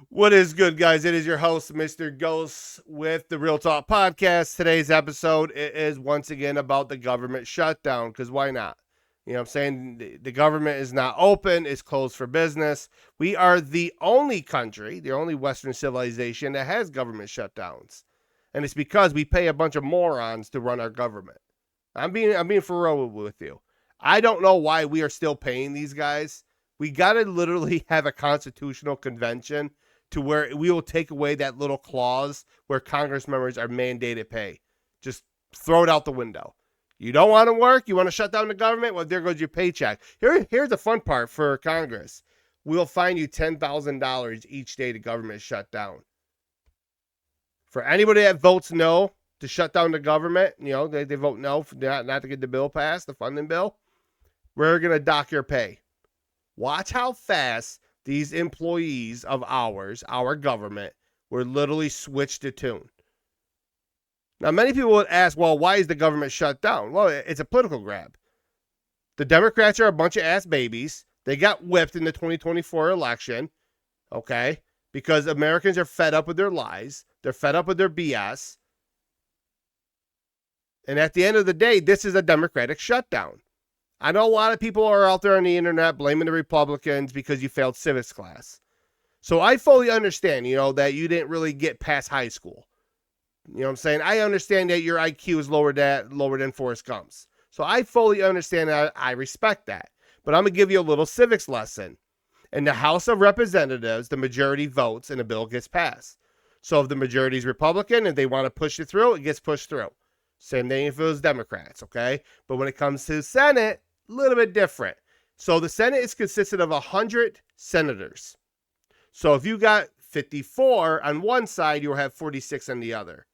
What is good, guys? It is your host, Mr. Ghost, with the Real Talk Podcast. Today's episode is once again about the government shutdown, because why not? You know what I'm saying? The government is not open. It's closed for business. We are the only country, the only Western civilization that has government shutdowns. And it's because we pay a bunch of morons to run our government. I'm being for real with you. I don't know why we are still paying these guys. We got to literally have a constitutional convention to where we will take away that little clause where Congress members are mandated pay. Just throw it out the window. You don't want to work? You want to shut down the government? Well, there goes your paycheck. Here's the fun part for Congress. We'll fine you $10,000 each day the government is shut down. For anybody that votes no to shut down the government, they vote no for not to get the bill passed, the funding bill, we're going to dock your pay. Watch how fast these employees of ours, our government, were literally switched to tune. Now, many people would ask, well, why is the government shut down? Well, it's a political grab. The Democrats are a bunch of ass babies. They got whipped in the 2024 election, okay, because Americans are fed up with their lies. They're fed up with their BS. And at the end of the day, this is a Democratic shutdown. I know a lot of people are out there on the internet blaming the Republicans because you failed civics class. So I fully understand, that you didn't really get past high school. You know what I'm saying? I understand that your IQ is lower than Forrest Gump's. So I fully understand that. I respect that. But I'm going to give you a little civics lesson. In the House of Representatives, the majority votes and a bill gets passed. So if the majority is Republican and they want to push it through, it gets pushed through. Same thing if it was Democrats, okay? But when it comes to the Senate, a little bit different. So the Senate is consisted of 100 senators. So if you got 54 on one side, you'll have 46 on the other.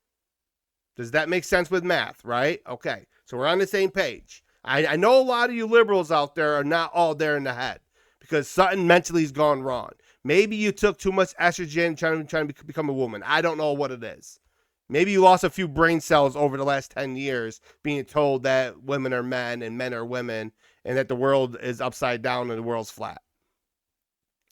Does that make sense with math, right? Okay, so we're on the same page. I know a lot of you liberals out there are not all there in the head because something mentally has gone wrong. Maybe you took too much estrogen trying to become a woman. I don't know what it is. Maybe you lost a few brain cells over the last 10 years being told that women are men and men are women and that the world is upside down and the world's flat.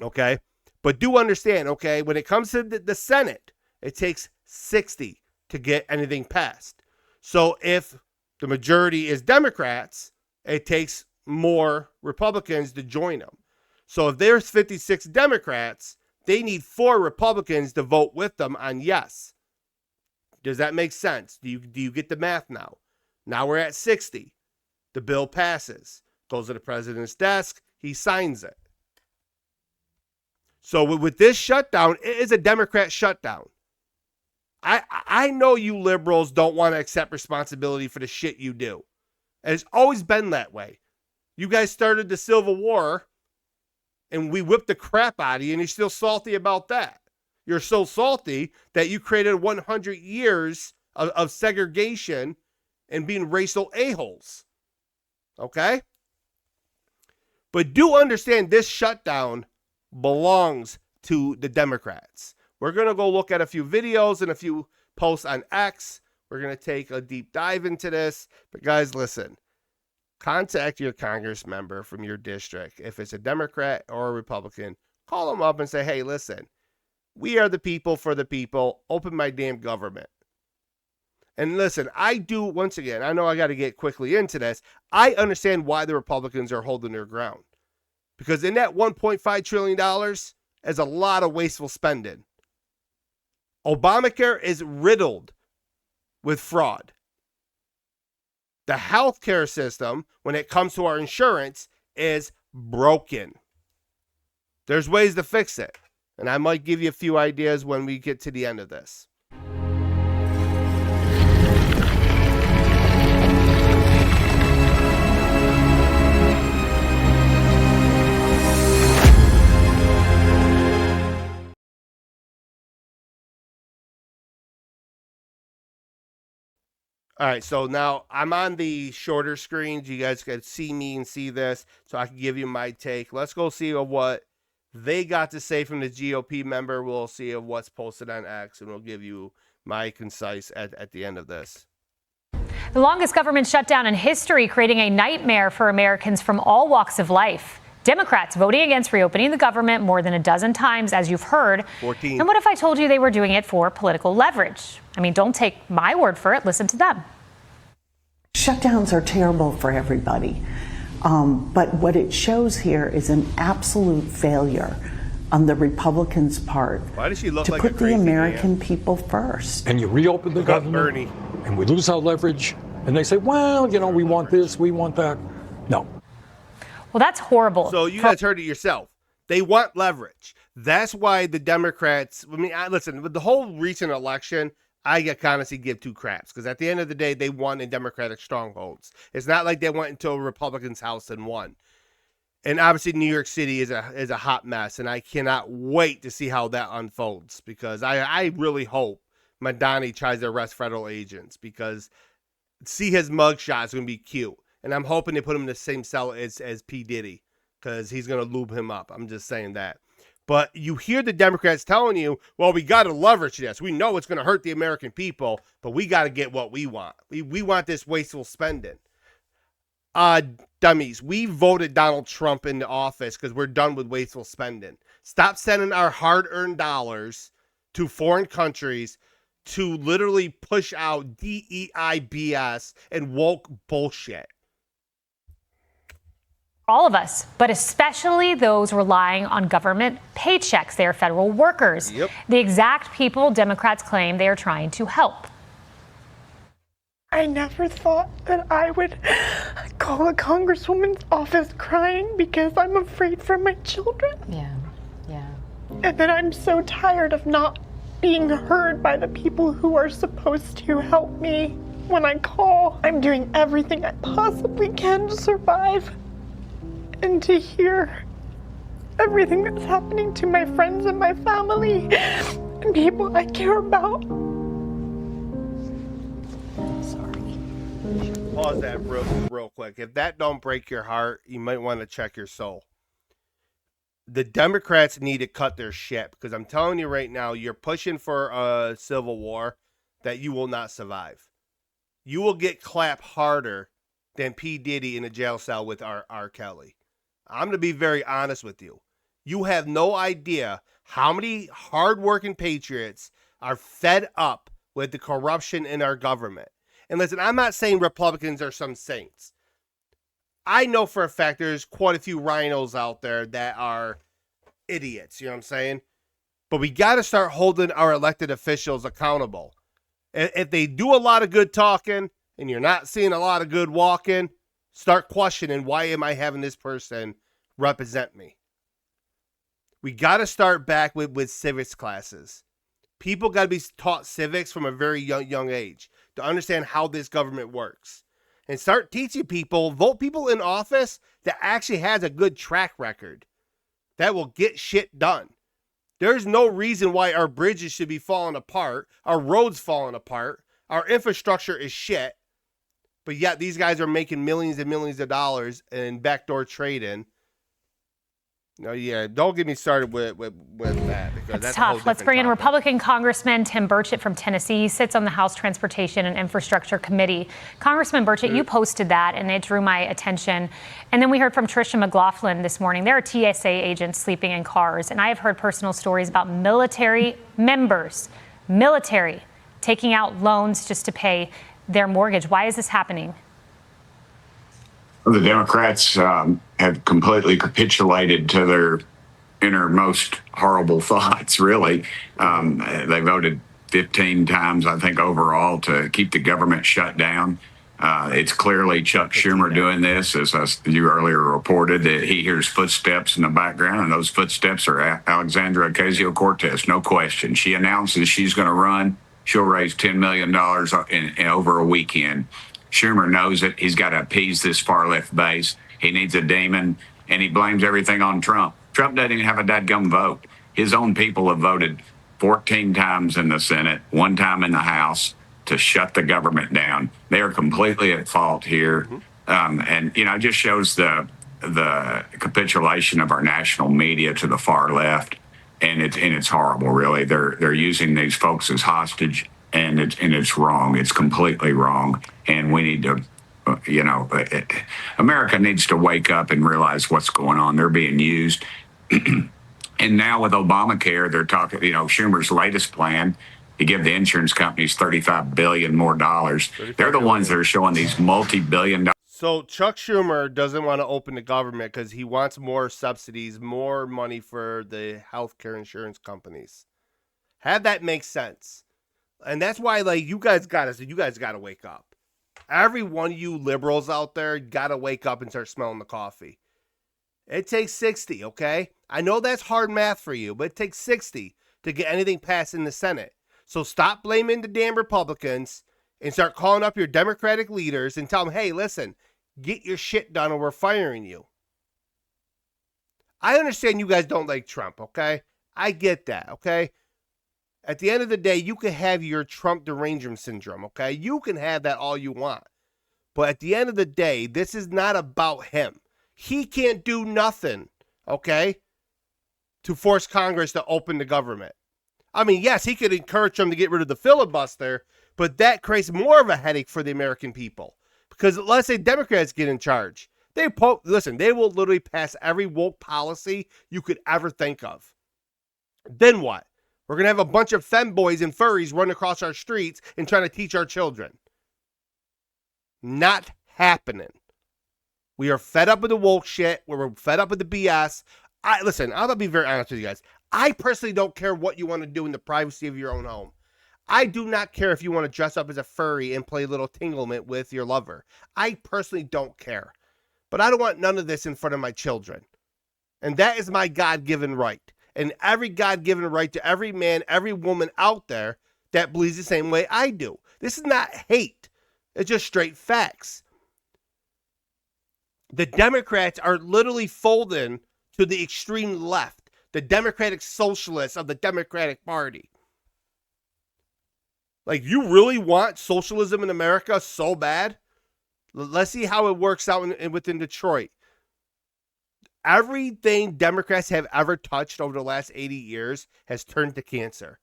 Okay? But do understand, okay, when it comes to the Senate, it takes 60 to get anything passed. So if the majority is Democrats, it takes more Republicans to join them. So if there's 56 Democrats, they need 4 Republicans to vote with them on yes. Does that make sense? Do you get the math now? Now we're at 60. The bill passes. Goes to the president's desk. He signs it. So with this shutdown, it is a Democrat shutdown. I know you liberals don't want to accept responsibility for the shit you do. And it's always been that way. You guys started the Civil War, and we whipped the crap out of you, and you're still salty about that. You're so salty that you created 100 years of segregation and being racial a-holes. Okay? But do understand this shutdown belongs to the Democrats. We're going to go look at a few videos and a few posts on X. We're going to take a deep dive into this. But guys, listen. Contact your Congress member from your district. If it's a Democrat or a Republican, call them up and say, hey, listen. We are the people for the people. Open my damn government. And listen, I do, once again, I know I got to get quickly into this. I understand why the Republicans are holding their ground. Because in that $1.5 trillion is a lot of wasteful spending. Obamacare is riddled with fraud. The healthcare system, when it comes to our insurance, is broken. There's ways to fix it. And I might give you a few ideas when we get to the end of this. All right, so now I'm on the shorter screens. You guys can see me and see this, so I can give you my take. Let's go see what they got to say from the GOP member. We'll see what's posted on X, and we'll give you my concise at the end of this. The longest government shutdown in history, creating a nightmare for Americans from all walks of life. Democrats voting against reopening the government more than a dozen times, as you've heard. 14. And what if I told you they were doing it for political leverage? I mean, don't take my word for it. Listen to them. Shutdowns are terrible for everybody. But what it shows here is an absolute failure on the Republicans' part to put the American people first. And you reopen the government, and we lose our leverage, and they say, well, you know, we want this, we want that. No. Well, that's horrible. So you guys heard it yourself. They want leverage. That's why the Democrats, listen, with the whole recent election, I honestly give two craps, because at the end of the day, they won in Democratic strongholds. It's not like they went into a Republican's house and won. And obviously, New York City is a hot mess, and I cannot wait to see how that unfolds, because I really hope Madani tries to arrest federal agents, because see his mugshot is going to be cute. And I'm hoping they put him in the same cell as P. Diddy, because he's going to lube him up. I'm just saying that. But you hear the Democrats telling you, well, we got to leverage this. We know it's going to hurt the American people, but we got to get what we want. We want this wasteful spending. Dummies, we voted Donald Trump into office because we're done with wasteful spending. Stop sending our hard-earned dollars to foreign countries to literally push out DEI BS and woke bullshit. All of us, but especially those relying on government paychecks. They are federal workers. Yep. The exact people Democrats claim they are trying to help. I never thought that I would call a congresswoman's office crying because I'm afraid for my children. Yeah. And that I'm so tired of not being heard by the people who are supposed to help me when I call. I'm doing everything I possibly can to survive. And to hear everything that's happening to my friends and my family and people I care about. Sorry. Pause that real quick. If that don't break your heart, you might want to check your soul. The Democrats need to cut their shit, because I'm telling you right now, you're pushing for a civil war that you will not survive. You will get clapped harder than P. Diddy in a jail cell with R. Kelly. I'm going to be very honest with you. You have no idea how many hardworking patriots are fed up with the corruption in our government. And listen, I'm not saying Republicans are some saints. I know for a fact there's quite a few rhinos out there that are idiots, you know what I'm saying? But we got to start holding our elected officials accountable. If they do a lot of good talking and you're not seeing a lot of good walking, start questioning, why am I having this person represent me? We got to start back with civics classes. People got to be taught civics from a very young age to understand how this government works. And start teaching people, vote people in office that actually has a good track record, that will get shit done. There's no reason why our bridges should be falling apart, our roads falling apart, our infrastructure is shit, but yet these guys are making millions and millions of dollars in backdoor trading. No, yeah, don't get me started with that, because that's tough. Let's bring in Republican Congressman Tim Burchett from Tennessee. He sits on the House Transportation and Infrastructure Committee. Congressman Burchett, you posted that, and it drew my attention. And then we heard from Tricia McLaughlin this morning. There are TSA agents sleeping in cars, and I have heard personal stories about military members, taking out loans just to pay their mortgage. Why is this happening? The Democrats have completely capitulated to their innermost horrible thoughts, really. They voted 15 times, I think, overall to keep the government shut down. It's clearly Chuck Schumer doing this, as you earlier reported, that he hears footsteps in the background, and those footsteps are Alexandria Ocasio-Cortez, no question. She announces she's going to run. She'll raise $10 million in over a weekend. Schumer knows it. He's got to appease this far-left base. He needs a demon, and he blames everything on Trump. Trump doesn't even have a dadgum vote. His own people have voted 14 times in the Senate, 1 time in the House, to shut the government down. They are completely at fault here. And, it just shows the capitulation of our national media to the far left. And it's horrible, really. They're using these folks as hostage. And it's wrong. It's completely wrong. And we need to America needs to wake up and realize what's going on. They're being used. And now with Obamacare, they're talking, Schumer's latest plan to give the insurance companies $35 billion more dollars. They're the ones that are showing these multi-billion dollar. So Chuck Schumer doesn't want to open the government because he wants more subsidies, more money for the healthcare insurance companies. Have that make sense. And that's why, you guys got to wake up. Every one of you liberals out there got to wake up and start smelling the coffee. It takes 60, okay? I know that's hard math for you, but it takes 60 to get anything passed in the Senate. So stop blaming the damn Republicans and start calling up your Democratic leaders and tell them, hey, listen, get your shit done or we're firing you. I understand you guys don't like Trump, okay? I get that, okay? At the end of the day, you can have your Trump derangement syndrome, okay? You can have that all you want. But at the end of the day, this is not about him. He can't do nothing, okay, to force Congress to open the government. I mean, yes, he could encourage them to get rid of the filibuster, but that creates more of a headache for the American people. Because let's say Democrats get in charge. They will literally pass every woke policy you could ever think of. Then what? We're going to have a bunch of femboys and furries running across our streets and trying to teach our children. Not happening. We are fed up with the woke shit. We're fed up with the BS. Listen, I'm going to be very honest with you guys. I personally don't care what you want to do in the privacy of your own home. I do not care if you want to dress up as a furry and play little tinglement with your lover. I personally don't care. But I don't want none of this in front of my children. And that is my God-given right. And every God-given right to every man, every woman out there that believes the same way I do. This is not hate. It's just straight facts. The Democrats are literally folding to the extreme left. The Democratic Socialists of the Democratic Party. You really want socialism in America so bad? Let's see how it works out within Detroit. Everything Democrats have ever touched over the last 80 years has turned to cancer.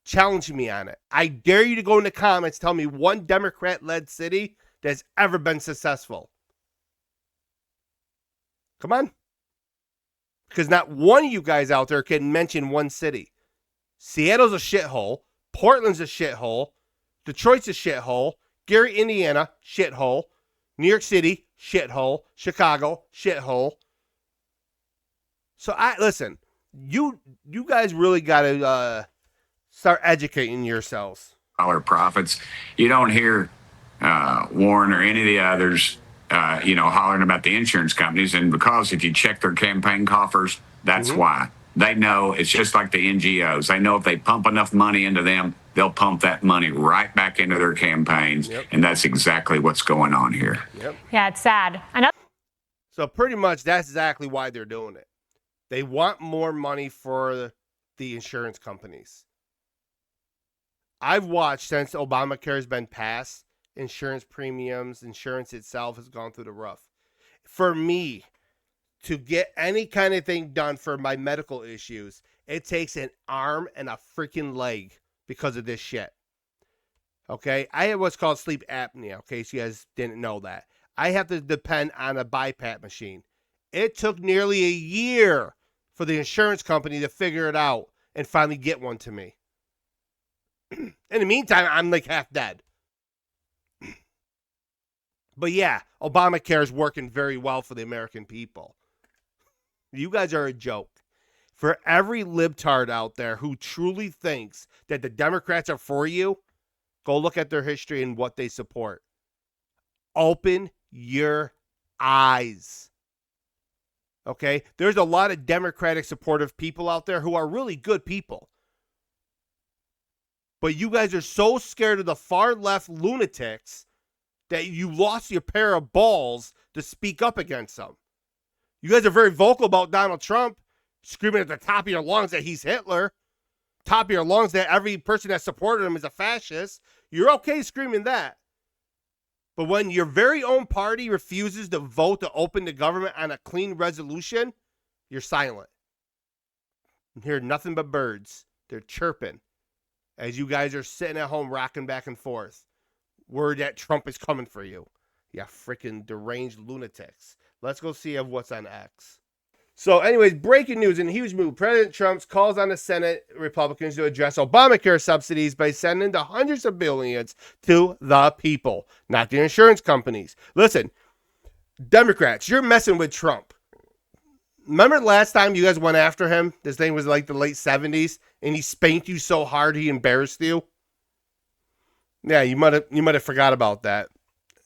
Challenge me on it. I dare you to go in the comments, tell me one Democrat-led city that's ever been successful. Come on. Because not one of you guys out there can mention one city. Seattle's a shithole. Portland's a shithole. Detroit's a shithole. Gary, Indiana, shithole. New York City, shithole. Chicago, shithole. So listen, you guys really got to start educating yourselves. Dollar profits. You don't hear Warren or any of the others, hollering about the insurance companies. And because if you check their campaign coffers, that's why. They know it's just like the NGOs. They know if they pump enough money into them, they'll pump that money right back into their campaigns. Yep. And that's exactly what's going on here. Yep. Yeah, it's sad. So pretty much that's exactly why they're doing it. They want more money for the insurance companies. I've watched since Obamacare has been passed, insurance premiums, insurance itself has gone through the roof. For me, to get any kind of thing done for my medical issues, it takes an arm and a freaking leg because of this shit. Okay? I have what's called sleep apnea, okay? So you guys didn't know that. I have to depend on a BiPAP machine. It took nearly a year for the insurance company to figure it out and finally get one to me. In the meantime, I'm half dead. But yeah, Obamacare is working very well for the American people. You guys are a joke. For every libtard out there who truly thinks that the Democrats are for you, go look at their history and what they support. Open your eyes. Okay? There's a lot of Democratic supportive people out there who are really good people. But you guys are so scared of the far left lunatics that you lost your pair of balls to speak up against them. You guys are very vocal about Donald Trump, screaming at the top of your lungs that he's Hitler, top of your lungs that every person that supported him is a fascist. You're okay screaming that. But when your very own party refuses to vote to open the government on a clean resolution, you're silent. You hear nothing but birds. They're chirping as you guys are sitting at home rocking back and forth, word that Trump is coming for you. Yeah, freaking deranged lunatics. Let's go see of what's on X. So anyways, breaking news in a huge move. President Trump calls on the Senate Republicans to address Obamacare subsidies by sending the hundreds of billions to the people, not the insurance companies. Listen, Democrats, you're messing with Trump. Remember last time you guys went after him? This thing was like the late 70s, and he spanked you so hard he embarrassed you. Yeah, you might have forgot about that.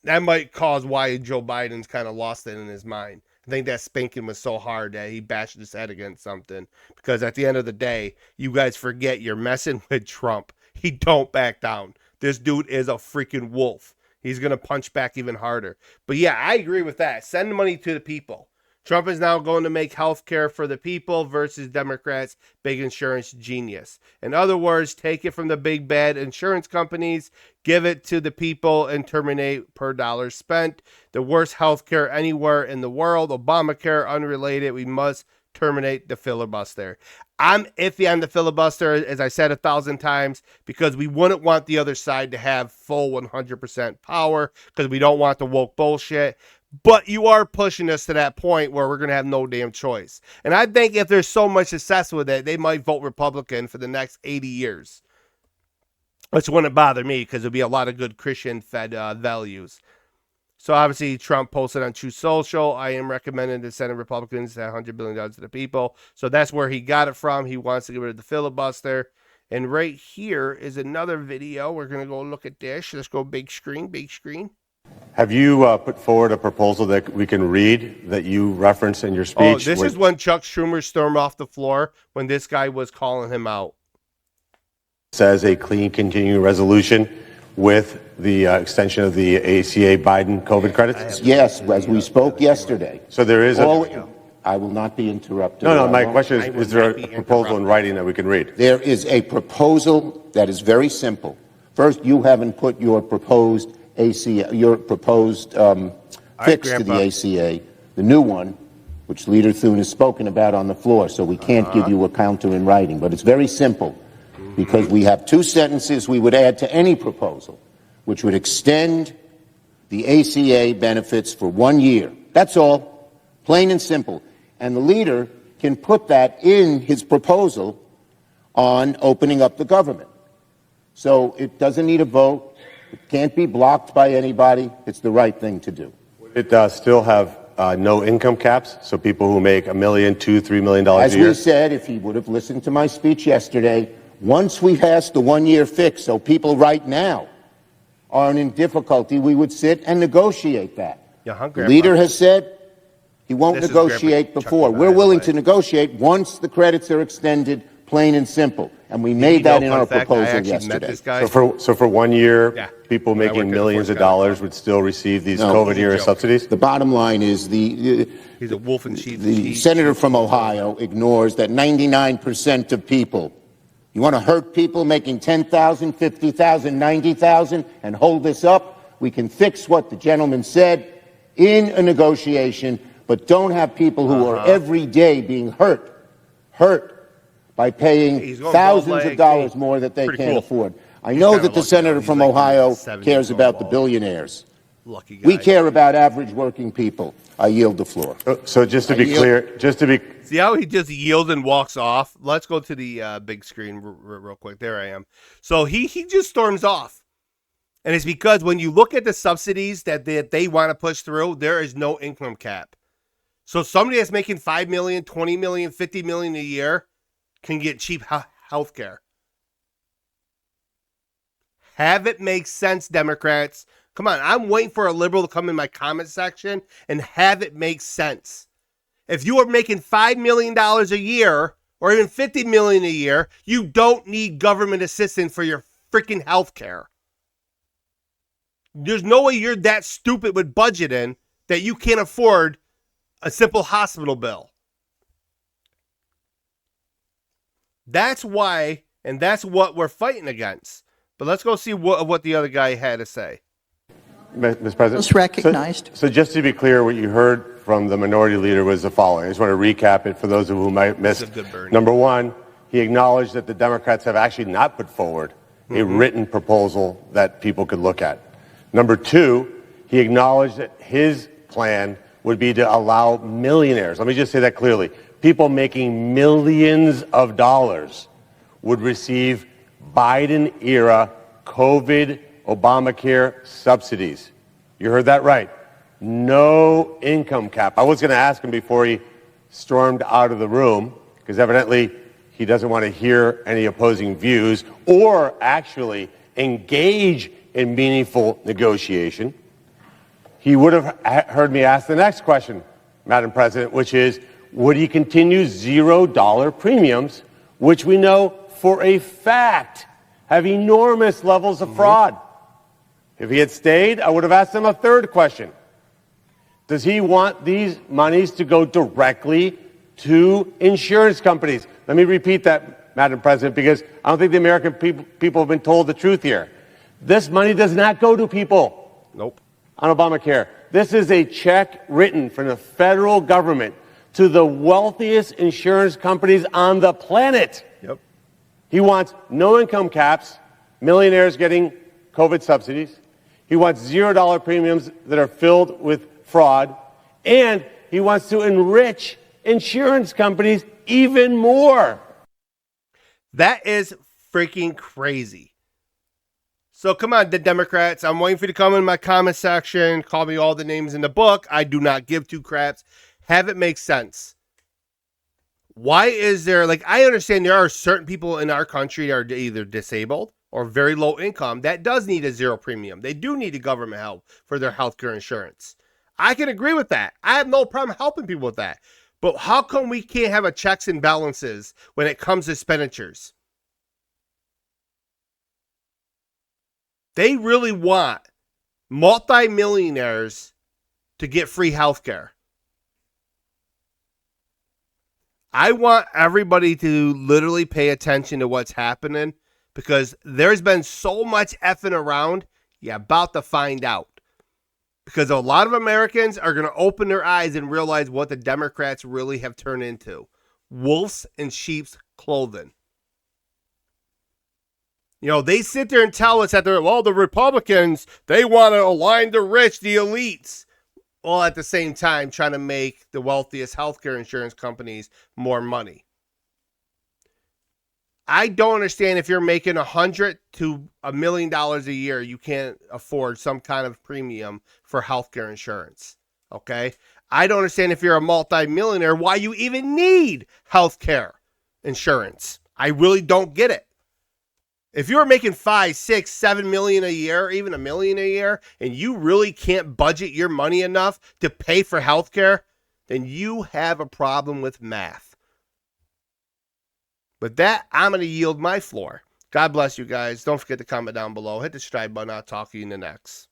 That might cause why Joe Biden's kind of lost it in his mind. I think that spanking was so hard that he bashed his head against something. Because at the end of the day, you guys forget you're messing with Trump. He don't back down. This dude is a freaking wolf. He's going to punch back even harder. But yeah, I agree with that. Send money to the people. Trump is now going to make health care for the people versus Democrats' big insurance genius. In other words, take it from the big bad insurance companies, give it to the people, and terminate per dollar spent. The worst health care anywhere in the world. Obamacare, unrelated. We must terminate the filibuster. I'm iffy on the filibuster, as I said 1,000 times, because we wouldn't want the other side to have full 100% power, because we don't want the woke bullshit. But you are pushing us to that point where we're going to have no damn choice. And I think if there's so much success with it, they might vote Republican for the next 80 years. Which wouldn't bother me because there'd be a lot of good Christian-fed values. So obviously Trump posted on Truth Social, I am recommending the Senate Republicans to $100 billion to the people. So that's where he got it from. He wants to get rid of the filibuster. And right here is another video. We're going to go look at this. Let's go big screen, big screen. Have you put forward a proposal that we can read that you referenced in your speech? Oh, this is when Chuck Schumer stormed off the floor when this guy was calling him out. Says a clean continuing resolution with the extension of the ACA Biden COVID credits? Yes, as we spoke yesterday. So there is I will not be interrupted. No, my question is there a proposal in writing that we can read? There is a proposal that is very simple. First, you haven't put your proposed ACA, your proposed fix to the ACA, the new one, which Leader Thune has spoken about on the floor, so we can't give you a counter in writing. But it's very simple, because we have two sentences we would add to any proposal, which would extend the ACA benefits for 1 year. That's all, plain and simple. And the leader can put that in his proposal on opening up the government. So it doesn't need a vote. It can't be blocked by anybody. It's the right thing to do. It still have no income caps, so people who make $1 million, $2 million, $3 million a year? As we said, if he would have listened to my speech yesterday, once we passed the 1 year fix, so people right now aren't in difficulty, we would sit and negotiate that. The leader has said he won't negotiate before. We're willing to negotiate once the credits are extended, plain and simple. And we made that in our proposal yesterday. So for 1 year, people making millions of dollars would still receive these COVID-era subsidies? The bottom line is he's a wolf in sheep's clothing. The senator from Ohio ignores that 99% of people, you want to hurt people making $10,000, $50,000, $90,000 and hold this up? We can fix what the gentleman said in a negotiation, but don't have people who are every day being hurt by paying thousands of dollars more that they can't afford. I know that the senator from Ohio cares about the billionaires. We care about average working people. I yield the floor. So just to be clear, see how he just yields and walks off? Let's go to the big screen real quick. There I am. So he just storms off. And it's because when you look at the subsidies that they want to push through, there is no income cap. So somebody that's making $5 million, $20 million, $50 million a year can get cheap health care. Have it make sense, Democrats. Come on, I'm waiting for a liberal to come in my comment section and have it make sense. If you are making $5 million a year or even $50 million a year, you don't need government assistance for your freaking health care. There's no way you're that stupid with budgeting that you can't afford a simple hospital bill. That's why, and that's what we're fighting against. But let's go see what the other guy had to say. Ms. President, was recognized. So just to be clear, what you heard from the minority leader was the following. I just want to recap it for those who might miss. Number one, he acknowledged that the Democrats have actually not put forward a written proposal that people could look at. Number two, he acknowledged that his plan would be to allow millionaires, let me just say that clearly, people making millions of dollars would receive Biden-era COVID Obamacare subsidies. You heard that right. No income cap. I was going to ask him before he stormed out of the room, because evidently he doesn't want to hear any opposing views or actually engage in meaningful negotiation. He would have heard me ask the next question, Madam President, which is, would he continue $0 premiums, which we know for a fact have enormous levels of fraud? If he had stayed, I would have asked him a third question. Does he want these monies to go directly to insurance companies? Let me repeat that, Madam President, because I don't think the American people have been told the truth here. This money does not go to people. Nope. On Obamacare. This is a check written from the federal government to the wealthiest insurance companies on the planet. Yep. He wants no income caps, millionaires getting COVID subsidies. He wants $0 premiums that are filled with fraud. And he wants to enrich insurance companies even more. That is freaking crazy. So come on, the Democrats. I'm waiting for you to come in my comment section. Call me all the names in the book. I do not give two craps. Have it make sense. Why is there, like, I understand there are certain people in our country that are either disabled or very low income that does need a zero premium. They do need a government help for their healthcare insurance. I can agree with that. I have no problem helping people with that. But how come we can't have a checks and balances when it comes to expenditures? They really want multimillionaires to get free health care. I want everybody to literally pay attention to what's happening, because there's been so much effing around, you're about to find out. Because a lot of Americans are going to open their eyes and realize what the Democrats really have turned into. Wolves in sheep's clothing. You know, they sit there and tell us that the Republicans, they want to align the rich, the elites, while at the same time trying to make the wealthiest healthcare insurance companies more money. I don't understand, if you're making $100 to $1 million a year, you can't afford some kind of premium for healthcare insurance. Okay? I don't understand, if you're a multimillionaire, why you even need healthcare insurance. I really don't get it. If you're making $5, $6, $7 million a year, even $1 million a year, and you really can't budget your money enough to pay for healthcare, then you have a problem with math. With that, I'm going to yield my floor. God bless you guys. Don't forget to comment down below. Hit the subscribe button. I'll talk to you in the next.